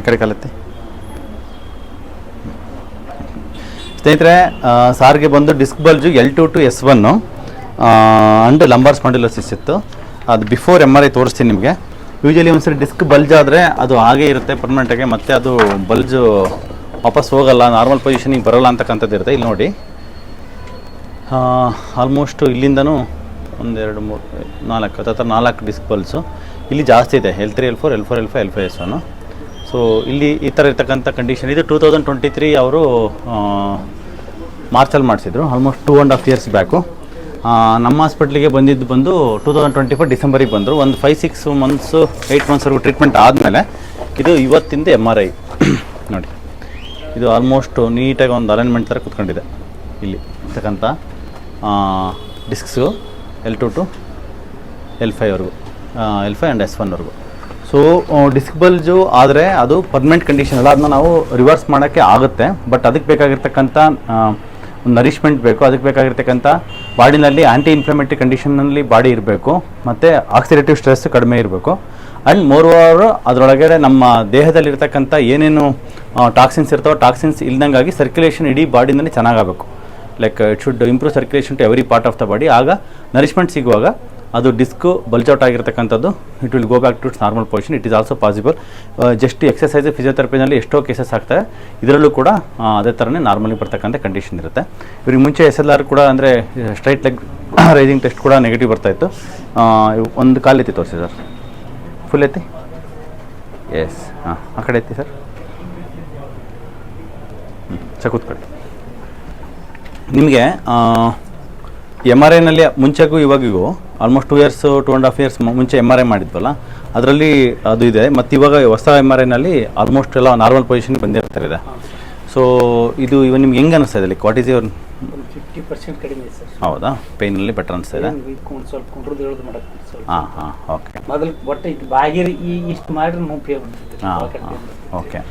ಕಡೆ ಕಾಲತ್ತೆ ಸ್ನೇಹಿತರೆ. ಸಾರಿಗೆ ಬಂದು disc bulge L2 to S1 and lumbar spondylosis ಇತ್ತು. ಅದು ಬಿಫೋರ್ MRI ತೋರಿಸ್ತೀನಿ ನಿಮಗೆ. ಯೂಶಲಿ ಒಂದ್ಸರಿ ಡಿಸ್ಕ್ ಬಲ್ಜ್ ಆದರೆ ಅದು ಹಾಗೇ ಇರುತ್ತೆ ಪರ್ಮನೆಂಟಾಗಿ, ಮತ್ತು ಅದು ಬಲ್ಜು ವಾಪಸ್ ಹೋಗಲ್ಲ, ನಾರ್ಮಲ್ ಪೊಸಿಷನಿಗೆ ಬರೋಲ್ಲ ಅಂತಕ್ಕಂಥದ್ದು ಇರುತ್ತೆ. ಇಲ್ಲಿ ನೋಡಿ, ಆಲ್ಮೋಸ್ಟು ಇಲ್ಲಿಂದನೂ 1 2 3 4 ಹತ್ತಿರ 4 ಡಿಸ್ಕ್ ಬಲ್ಸು ಇಲ್ಲಿ ಜಾಸ್ತಿ ಇದೆ. L3 L4 L4 L5 L5 S1. So ಇಲ್ಲಿ ಈ ಥರ ಇರ್ತಕ್ಕಂಥ ಕಂಡೀಷನ್ ಇದು 2023 ಅವರು ಮಾರ್ಚಲ್ಲಿ ಮಾಡಿಸಿದ್ರು, ಆಲ್ಮೋಸ್ಟ್ 2.5 years ಬ್ಯಾಕು. ನಮ್ಮ ಹಾಸ್ಪಿಟ್ಲಿಗೆ ಬಂದು 2024 ಡಿಸೆಂಬರಿಗೆ ಬಂದರು. ಒಂದು 5-6 months 8 monthsವರೆಗೂ ಟ್ರೀಟ್ಮೆಂಟ್ ಆದಮೇಲೆ ಇದು ಇವತ್ತಿಂದ MRI ನೋಡಿ. ಇದು ಆಲ್ಮೋಸ್ಟ್ ನೀಟಾಗಿ ಒಂದು ಅಲೈನ್ಮೆಂಟ್ ಥರ ಕೂತ್ಕೊಂಡಿದೆ. ಇಲ್ಲಿ ಇರ್ತಕ್ಕಂಥ ಡಿಸ್ಕ್ಸು L2 to L5ವರೆಗೂ, L5 ಆ್ಯಂಡ್ S1ವರೆಗೂ. ಸೊ ಡಿಸ್ಕ್ ಬಲ್ಜು ಆದರೆ ಅದು ಪರ್ಮನೆಂಟ್ ಕಂಡೀಷನ್ ಅಲ್ಲ, ಅದನ್ನ ನಾವು ರಿವರ್ಸ್ ಮಾಡೋಕ್ಕೆ ಆಗುತ್ತೆ. ಬಟ್ ಅದಕ್ಕೆ ಬೇಕಾಗಿರ್ತಕ್ಕಂಥ ನರಿಷ್ಮೆಂಟ್ ಬೇಕು, ಅದಕ್ಕೆ ಬೇಕಾಗಿರ್ತಕ್ಕಂಥ ಬಾಡಿನಲ್ಲಿ ಆ್ಯಂಟಿ ಇನ್ಫ್ಲಮೇಟರಿ ಕಂಡೀಷನ್ನಲ್ಲಿ ಬಾಡಿ ಇರಬೇಕು, ಮತ್ತು ಆಕ್ಸಿಡೇಟಿವ್ ಸ್ಟ್ರೆಸ್ ಕಡಿಮೆ ಇರಬೇಕು. ಆ್ಯಂಡ್ ಮೋರ್ ಅದರೊಳಗಡೆ ನಮ್ಮ ದೇಹದಲ್ಲಿರ್ತಕ್ಕಂಥ ಏನೇನು ಟಾಕ್ಸಿನ್ಸ್ ಇರ್ತಾವೋ ಟಾಕ್ಸಿನ್ಸ್ ಇಲ್ದಂಗಾಗಿ ಸರ್ಕ್ಯುಲೇಷನ್ ಇಡೀ ಬಾಡಿನಲ್ಲಿ ಚೆನ್ನಾಗಾಗಬೇಕು. Like it should improve circulation to every part of the body. ಆಗ ನರಿಷ್ಮೆಂಟ್ ಸಿಗುವಾಗ ಅದು ಡಿಸ್ಕು ಬಲ್ಜೌಟ್ ಆಗಿರ್ತಕ್ಕಂಥದ್ದು it will go back to its normal position. It is also possible. Just exercise ಫಿಸಿಯೋಥೆರಪಿನಲ್ಲಿ ಎಷ್ಟೋ ಕೇಸಸ್ ಆಗ್ತವೆ, ಇದರಲ್ಲೂ ಕೂಡ ಅದೇ ಥರನೇ ನಾರ್ಮಲಿ ಬರ್ತಕ್ಕಂಥ ಕಂಡೀಷನ್ ಇರುತ್ತೆ. ಇವ್ರಿಗೆ ಮುಂಚೆ SLR ಕೂಡ ಅಂದರೆ ಸ್ಟ್ರೈಟ್ ಲೆಗ್ ರೈಸಿಂಗ್ ಟೆಸ್ಟ್ ಕೂಡ ನೆಗೆಟಿವ್ ಬರ್ತಾಯಿತ್ತು. ಒಂದು ಕಾಲು ಎತ್ತಿ ತೋರಿಸಿ ಸರ್, ಫುಲ್ ಎತ್ತಿ. ಎಸ್, ಆ ಕಡೆ ಎತ್ತಿ ಸರ್. ಕೂತ್ಕೊಳ್ಳಿ. ನಿಮಗೆ MRIನಲ್ಲಿ ಮುಂಚೆಗೂ ಇವಾಗಿಗೂ ಆಲ್ಮೋಸ್ಟ್ 2 years 2.5 years ಮುಂಚೆ MRI ಮಾಡಿದ್ವಲ್ಲ, ಅದರಲ್ಲಿ ಅದು ಇದೆ. ಮತ್ತು ಇವಾಗ ಹೊಸ MRIನಲ್ಲಿ ಆಲ್ಮೋಸ್ಟ್ ಎಲ್ಲ ನಾರ್ಮಲ್ ಪೊಸಿಷನ್ಗೆ ಬಂದಿರ್ತಾರೆ. ಸೊ ಇದು ಇವಾಗ ನಿಮ್ಗೆ ಹೆಂಗೆ ಅನಿಸ್ತಾ ಇದೆ? ಲೈಕ್ ವಾಟ್ ಈಸ್ ಯುವರ್ 50% ಕಡಿಮೆ ಇದೆ ಸರ್. ಹೌದಾ? ಪೇಯ್ನಲ್ಲಿ ಬೆಟರ್ ಅನಿಸ್ತಾ ಇದೆ? ಸ್ವಲ್ಪ ಕಂಟ್ರೋಲ್ ಹೇಳೋದು ಮಾಡೋಕ್ಕೆ ಸ್ವಲ್ಪ. ಓಕೆ. ಮೊದಲು ಒಟ್ಟು ಇದು ಬಾಗಿರಿ ಇಷ್ಟು ಮಾಡಿದ್ರೆ ನೋವು. ಓಕೆ.